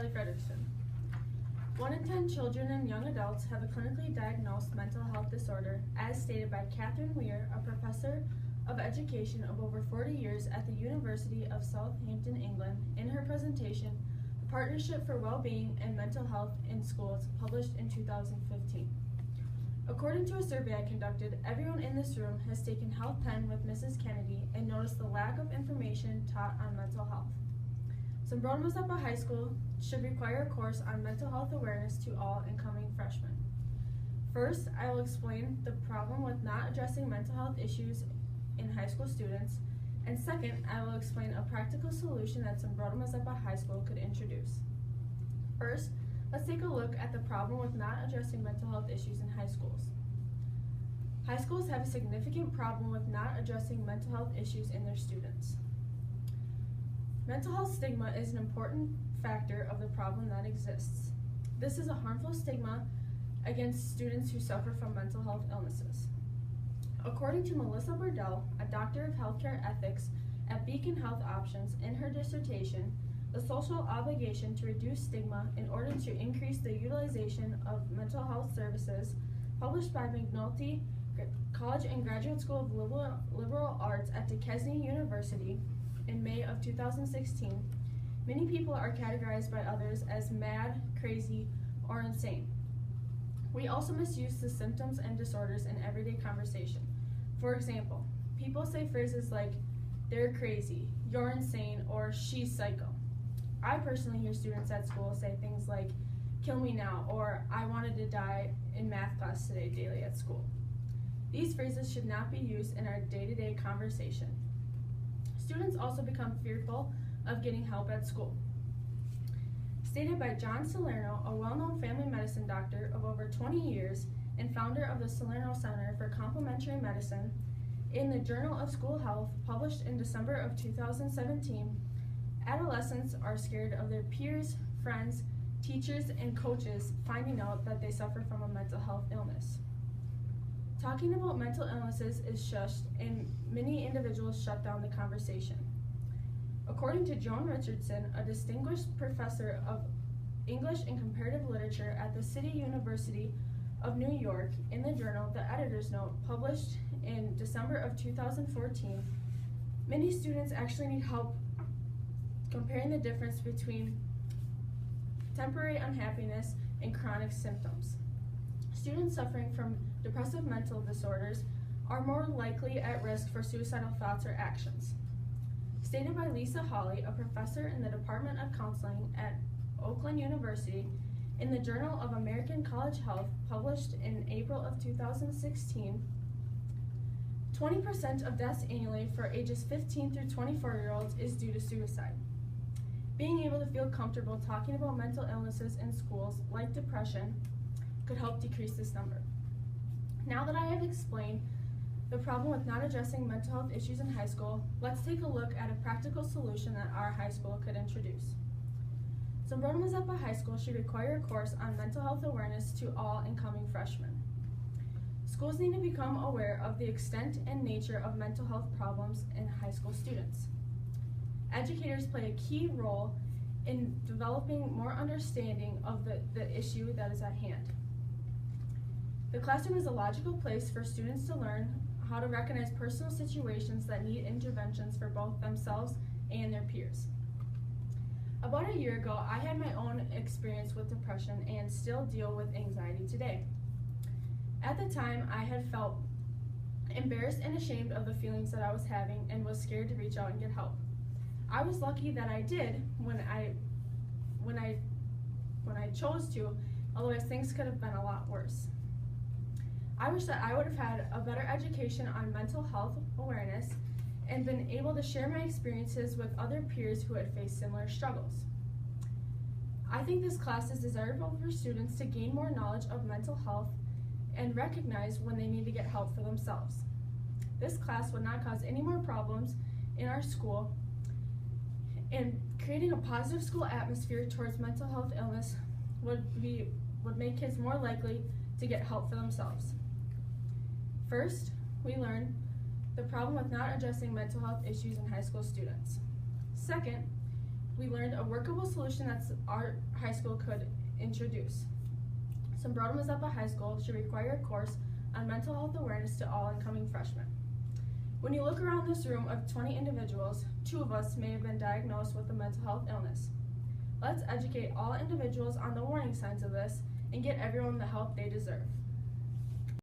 Fredrickson. 1 in 10 children and young adults have a clinically diagnosed mental health disorder, as stated by Catherine Weir, a professor of education of over 40 years at the University of Southampton, England, in her presentation, The Partnership for Well-Being and Mental Health in Schools, published in 2015. According to a survey I conducted, everyone in this room has taken Health 10 with Mrs. Kennedy and noticed the lack of information taught on mental health. St. Mazeppa High School should require a course on mental health awareness to all incoming freshmen. First, I will explain the problem with not addressing mental health issues in high school students, and second, I will explain a practical solution that St. Mazeppa High School could introduce. First, let's take a look at the problem with not addressing mental health issues in high schools. High schools have a significant problem with not addressing mental health issues in their students. Mental health stigma is an important factor of the problem that exists. This is a harmful stigma against students who suffer from mental health illnesses. According to Melissa Burdell, a doctor of healthcare ethics at Beacon Health Options, in her dissertation, The Social Obligation to Reduce Stigma in Order to Increase the Utilization of Mental Health Services, published by McNulty College and Graduate School of Liberal Arts at Duquesne University in May of 2016, many people are categorized by others as mad, crazy, or insane. We also misuse the symptoms and disorders in everyday conversation. For example, people say phrases like, "they're crazy," "you're insane," or "she's psycho." I personally hear students at school say things like, "kill me now," or "I wanted to die in math class today" daily at school. These phrases should not be used in our day-to-day conversation. Students also become fearful of getting help at school. Stated by John Salerno, a well-known family medicine doctor of over 20 years and founder of the Salerno Center for Complementary Medicine, in the Journal of School Health, published in December of 2017, adolescents are scared of their peers, friends, teachers, and coaches finding out that they suffer from a mental health illness. Talking about mental illnesses is shushed, and many individuals shut down the conversation. According to Joan Richardson, a distinguished professor of English and Comparative Literature at the City University of New York, in the journal The Editor's Note, published in December of 2014, many students actually need help comparing the difference between temporary unhappiness and chronic symptoms. Students suffering from depressive mental disorders are more likely at risk for suicidal thoughts or actions. Stated by Lisa Hawley, a professor in the Department of Counseling at Oakland University, in the Journal of American College Health, published in April of 2016, 20% of deaths annually for ages 15 through 24-year-olds is due to suicide. Being able to feel comfortable talking about mental illnesses in schools, like depression, could help decrease this number. Now that I have explained the problem with not addressing mental health issues in high school, let's take a look at a practical solution that our high school could introduce. St. Mazeppa High School should require a course on mental health awareness to all incoming freshmen. Schools need to become aware of the extent and nature of mental health problems in high school students. Educators play a key role in developing more understanding of the issue that is at hand. The classroom is a logical place for students to learn how to recognize personal situations that need interventions for both themselves and their peers. About a year ago, I had my own experience with depression and still deal with anxiety today. At the time, I had felt embarrassed and ashamed of the feelings that I was having and was scared to reach out and get help. I was lucky that I did when I chose to, although things could have been a lot worse. I wish that I would have had a better education on mental health awareness and been able to share my experiences with other peers who had faced similar struggles. I think this class is desirable for students to gain more knowledge of mental health and recognize when they need to get help for themselves. This class would not cause any more problems in our school, and creating a positive school atmosphere towards mental health illness would make kids more likely to get help for themselves. First, we learned the problem with not addressing mental health issues in high school students. Second, we learned a workable solution that our high school could introduce. Some Broadham Mazeppa High School should require a course on mental health awareness to all incoming freshmen. When you look around this room of 20 individuals, 2 of us may have been diagnosed with a mental health illness. Let's educate all individuals on the warning signs of this and get everyone the help they deserve.